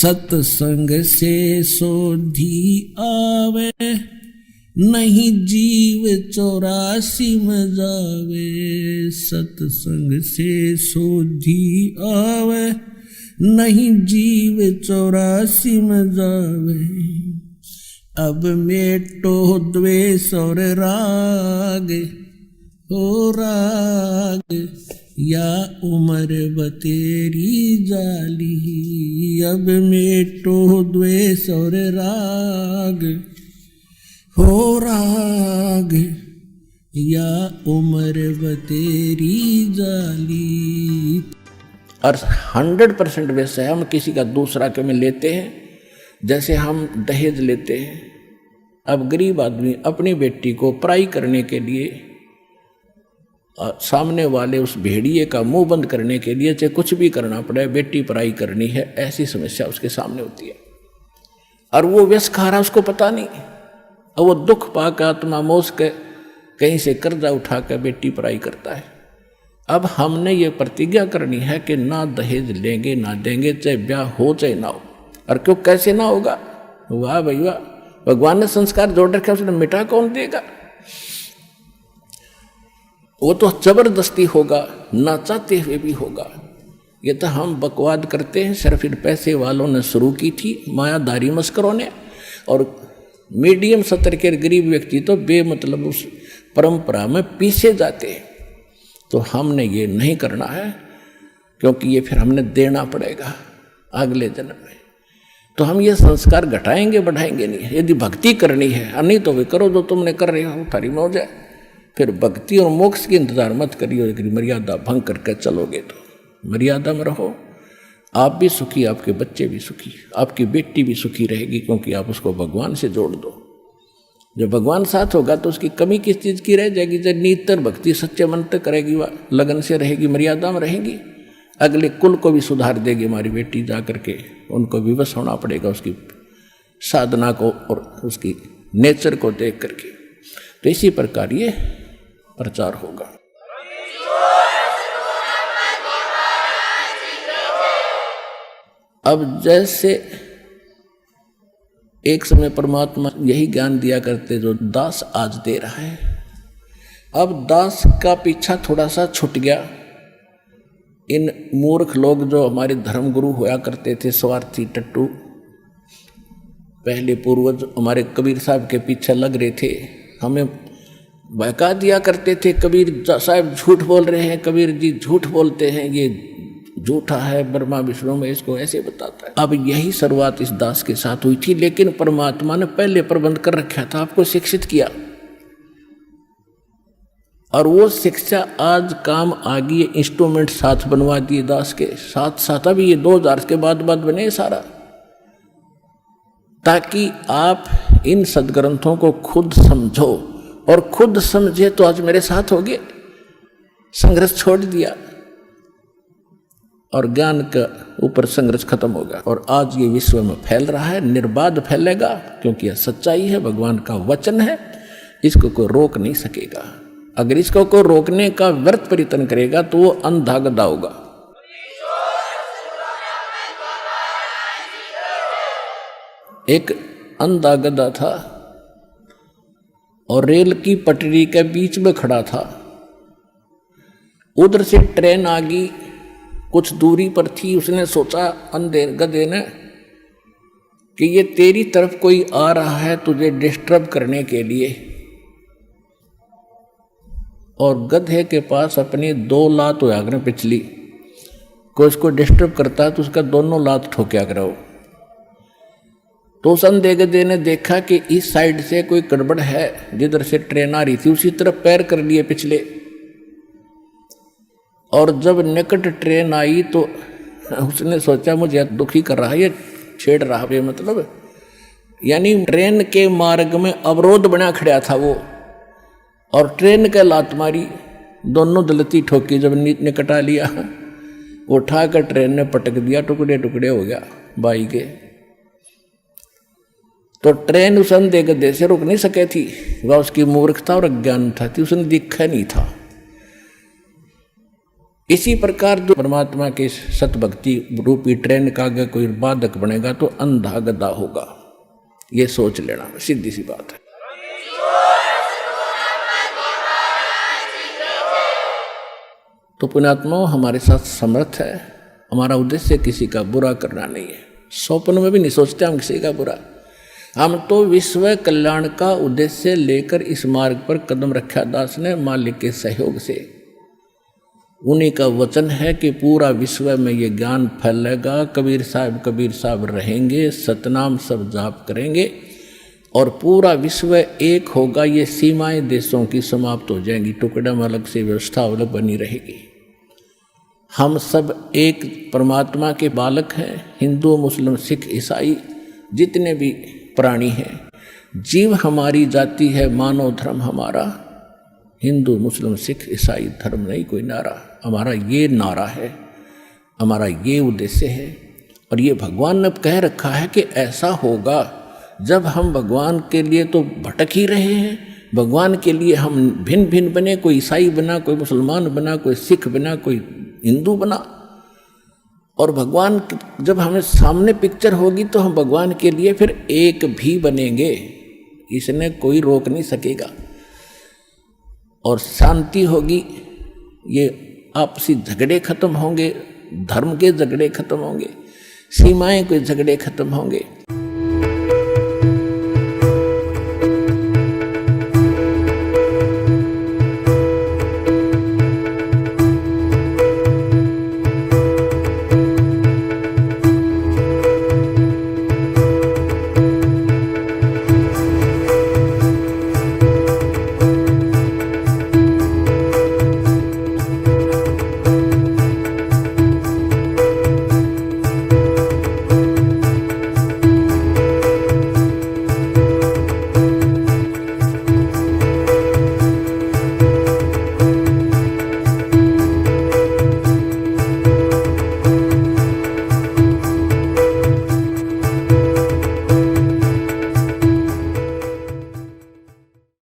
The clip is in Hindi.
सत्संग से सोधी आवे, नहीं जीव 84 में जावे। सत्संग से सोधी आवे, नहीं जीव 84 में जावे। अब मेटो द्वेष और राग, हो राग या उम्र बतेरी जाली। अब मेटो द्वेष और राग, हो राग या उम्र बतेरी जाली। और 100% वैसे हम किसी का दूसरा के में लेते हैं, जैसे हम दहेज लेते हैं। अब गरीब आदमी अपनी बेटी को पराई करने के लिए, सामने वाले उस भेड़िए का मुंह बंद करने के लिए चाहे कुछ भी करना पड़े, बेटी पराई करनी है, ऐसी समस्या उसके सामने होती है। और वो व्यस खा रहा, उसको पता नहीं, और वो दुख पाकर आत्मा मोस के कहीं से कर्जा उठा कर बेटी पराई करता है। अब हमने ये प्रतिज्ञा करनी है कि ना दहेज लेंगे ना देंगे, चाहे ब्याह हो चाहे ना हो। और क्यों, कैसे ना होगा? वाह भाई वाह, भगवान ने संस्कार जोड़ रखे, उसने मिटा कौन देगा? वो तो जबरदस्ती होगा, ना चाहते हुए भी होगा। ये तो हम बकवाद करते हैं, सिर्फ इन पैसे वालों ने शुरू की थी, मायादारी मस्करों ने। और मीडियम स्तर के गरीब व्यक्ति तो बेमतलब उस परंपरा में पीछे जाते हैं। तो हमने ये नहीं करना है, क्योंकि ये फिर हमने देना पड़ेगा अगले जन्म में। तो हम ये संस्कार घटाएंगे बढ़ाएंगे नहीं। यदि भक्ति करनी है, नहीं तो वे करो जो तुमने कर रहे हो, थारी मौज है। फिर भक्ति और मोक्ष की इंतजार मत करिए। यदि मर्यादा भंग करके चलोगे तो मर्यादा में रहो, आप भी सुखी, आपके बच्चे भी सुखी, आपकी बेटी भी सुखी रहेगी, क्योंकि आप उसको भगवान से जोड़ दो। जब भगवान साथ होगा तो उसकी कमी किस चीज़ की रह जाएगी? जब नितर भक्ति सच्चे मन तक करेगी, वह लगन से रहेगी, मर्यादा में रहेगी, अगले कुल को भी सुधार देगी हमारी बेटी। जा करके उनको विवश होना पड़ेगा उसकी साधना को और उसकी नेचर को देख करके। तो इसी प्रकार ये प्रचार होगा। अब जैसे एक समय परमात्मा यही ज्ञान दिया करते जो दास आज दे रहा है, अब दास का पीछा थोड़ा सा छूट गया। इन मूर्ख लोग जो हमारे धर्मगुरु होया करते थे, स्वार्थी टट्टू, पहले पूर्वज हमारे कबीर साहब के पीछे लग रहे थे, हमें बहका दिया करते थे। कबीर साहब झूठ बोल रहे हैं, कबीर जी झूठ बोलते हैं, ये झूठा है, ब्रह्मा विष्णु में इसको ऐसे बताता है। अब यही शुरुआत इस दास के साथ हुई थी, लेकिन परमात्मा ने पहले प्रबंध कर रखा था, आपको शिक्षित किया। और वो शिक्षा आज काम आ गई। इंस्ट्रूमेंट साथ बनवा दिए दास के साथ साथ। अभी ये 2000 के बाद बने सारा, ताकि आप इन सदग्रंथों को खुद समझो, और खुद समझे तो आज मेरे साथ होगे। संघर्ष छोड़ दिया और ज्ञान का ऊपर संघर्ष खत्म होगा। और आज ये विश्व में फैल रहा है, निर्बाध फैलेगा, क्योंकि यह सच्चाई है, भगवान का वचन है, इसको कोई रोक नहीं सकेगा। अगर इसको कोई रोकने का व्यर्थ प्रयत्न करेगा तो वो अंधा गधा होगा। एक अंधा गधा था और रेल की पटरी के बीच में खड़ा था। उधर से ट्रेन आ गई, कुछ दूरी पर थी। उसने सोचा, अंधे गधे ने, कि ये तेरी तरफ कोई आ रहा है तुझे डिस्टर्ब करने के लिए। और गधे के पास अपनी 2 लात होया करें पिछली, कोई उसको डिस्टर्ब करता है तो उसका दोनों लात ठोक्या करो। तो उस अंधे गधे ने देखा कि इस साइड से कोई गड़बड़ है, जिधर से ट्रेन आ रही थी उसी तरफ पैर कर लिए पिछले। और जब निकट ट्रेन आई तो उसने सोचा मुझे दुखी कर रहा है, ये छेड़ रहा है, मतलब यानी ट्रेन के मार्ग में अवरोध बना खड़ा था वो। और ट्रेन के लात मारी, दोनों दलती ठोकी। जब निकट आ लिया, उठा कर ट्रेन ने पटक दिया, टुकड़े टुकड़े हो गया बाई के। तो ट्रेन उस अंधे गधे से रुक नहीं सके थी, वह उसकी मूर्खता और अज्ञान था, उसने दिखा नहीं था। इसी प्रकार जो परमात्मा के सतभक्ति रूपी ट्रेन का अगर कोई बाधक बनेगा तो अंधा गधा होगा, ये सोच लेना, सीधी सी बात है। तो पुण्यात्माओं, हमारे साथ समर्थ है, हमारा उद्देश्य किसी का बुरा करना नहीं है, स्वप्न में भी नहीं सोचते हम किसी का बुरा। हम तो विश्व कल्याण का उद्देश्य लेकर इस मार्ग पर कदम रखा दास ने, मालिक के सहयोग से। उन्हीं का वचन है कि पूरा विश्व में ये ज्ञान फैलेगा, कबीर साहब रहेंगे, सतनाम सब जाप करेंगे और पूरा विश्व एक होगा। ये सीमाएं देशों की समाप्त हो जाएंगी, टुकड़ा में अलग से व्यवस्था अलग बनी रहेगी। हम सब एक परमात्मा के बालक हैं, हिंदू मुस्लिम सिख ईसाई जितने भी प्राणी हैं। जीव हमारी जाति है, मानव धर्म हमारा, हिंदू मुस्लिम सिख ईसाई धर्म नहीं कोई नारा, हमारा ये नारा है, हमारा ये उद्देश्य है। और ये भगवान ने कह रखा है कि ऐसा होगा जब हम भगवान के लिए तो भटक ही रहे हैं, भगवान के लिए हम भिन्न भिन्न बने, कोई ईसाई बना, कोई मुसलमान बना, कोई सिख बना, कोई हिंदू बना। और भगवान जब हमें सामने पिक्चर होगी तो हम भगवान के लिए फिर एक भी बनेंगे, इसने कोई रोक नहीं सकेगा। और शांति होगी, ये आपसी झगड़े खत्म होंगे, धर्म के झगड़े खत्म होंगे, सीमाएं के झगड़े खत्म होंगे।